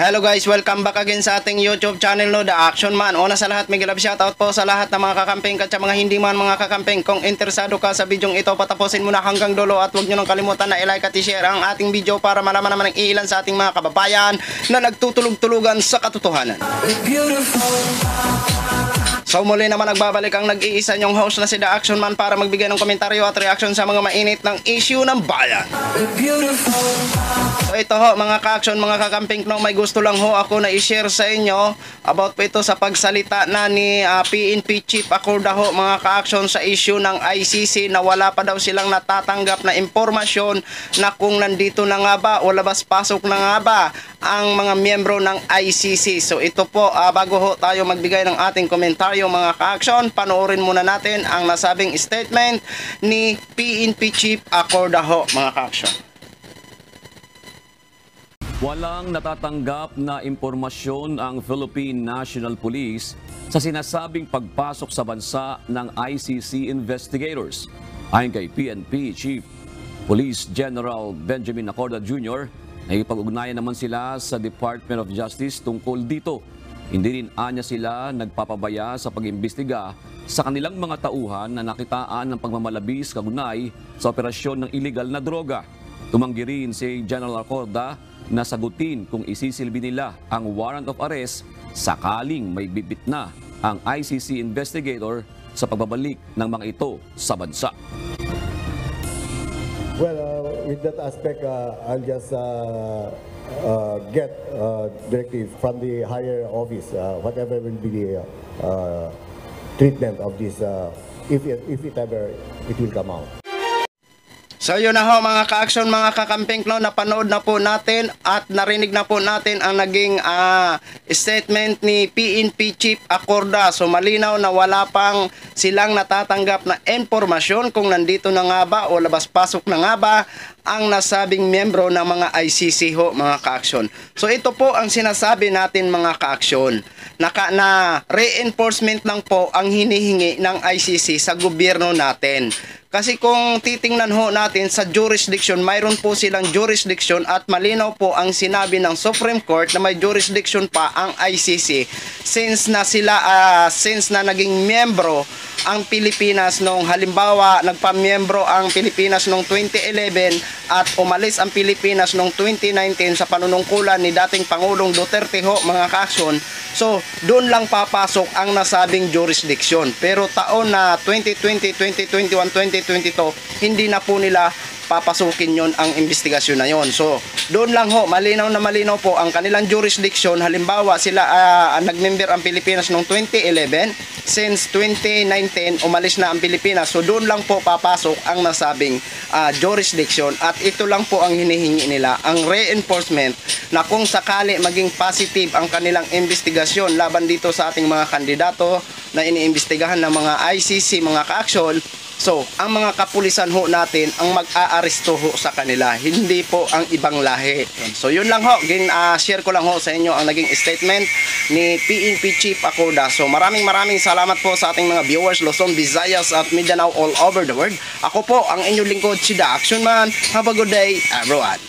Hello guys, welcome back again sa ating YouTube channel no, The Action Man. Una sa lahat, mega love shoutout po sa lahat ng mga kakamping at sa mga hindi man mga kakamping. Kung interesado ka sa bidyong ito, patapusin mo na hanggang dulo at huwag nyo nang kalimutan na i-like at i-share ang ating video para malaman naman ng ilan sa ating mga kababayan na nagtutulog-tulugan sa katotohanan. So muli naman nagbabalik ang nag-iisa nyong host na si The Action Man para magbigay ng komentaryo at reaction sa mga mainit ng issue ng bayan. So ito ho mga ka-action, mga kakamping, no, may gusto lang ho ako na i-share sa inyo about po ito sa pagsalita na ni PNP Chief Acorda ho mga ka-action sa issue ng ICC na wala pa daw silang natatanggap na impormasyon na kung nandito na nga ba o labas-pasok na nga ba ang mga miyembro ng ICC. So ito po, bago ho tayo magbigay ng ating komentaryo mga ka-action, panoorin muna natin ang nasabing statement ni PNP Chief Acorda ho mga ka-action. Walang natatanggap na impormasyon ang Philippine National Police sa sinasabing pagpasok sa bansa ng ICC investigators. Ayon kay PNP Chief Police General Benjamin Acorda Jr., nakipag-ugnayan naman sila sa Department of Justice tungkol dito. Hindi rin anya sila nagpapabaya sa pag-imbestiga sa kanilang mga tauhan na nakitaan ng pagmamalabis kaugnay sa operasyon ng illegal na droga. Tumanggi rin si General Acorda na sagutin kung isisilbi nila ang warrant of arrest sakaling may bibit na ang ICC investigator sa pagbabalik ng mga ito sa bansa. Well, with that aspect, I'll just get directive from the higher office, whatever will be the treatment of this, if it ever it will come out. So yun na ho mga ka-action, mga kakamping, no, napanood na po natin at narinig na po natin ang naging statement ni PNP Chief Acorda. So malinaw na wala pang silang natatanggap na impormasyon kung nandito na nga ba o labas-pasok na nga ba ang nasabing miyembro ng mga ICC ho mga ka-action. So ito po ang sinasabi natin mga ka-action, na reinforcement lang po ang hinihingi ng ICC sa gobyerno natin. Kasi kung titingnan ho natin sa jurisdiction, mayroon po silang jurisdiction at malinaw po ang sinabi ng Supreme Court na may jurisdiction pa ang ICC since na naging miyembro ang Pilipinas nung halimbawa nagpamiyembro ang Pilipinas nung 2011 at umalis ang Pilipinas nung 2019 sa panunungkulan ni dating Pangulong Duterte ho mga ka-action. So doon lang papasok ang nasabing jurisdiction. Pero taon na 2020, 2021, 2022 hindi na po nila papasukin yon ang investigasyon na yon. So doon lang ho malinaw na malinaw po ang kanilang jurisdiction. Halimbawa sila nagmember ang Pilipinas noong 2011, since 2019 umalis na ang Pilipinas. So doon lang po papasok ang nasabing jurisdiction at ito lang po ang hinihingi nila, ang reinforcement na kung sakali maging positive ang kanilang investigasyon laban dito sa ating mga kandidato na iniimbestigahan ng mga ICC mga ka-action. So, ang mga kapulisan ho natin ang mag-aaresto ho sa kanila, hindi po ang ibang lahi. So, yun lang ho, share ko lang ho sa inyo ang naging statement ni PNP Chief Acorda. So, maraming salamat po sa ating mga viewers, Luzon, Visayas at Mindanao all over the world. Ako po ang inyong lingkod, si The Action Man. Have a good day, everyone.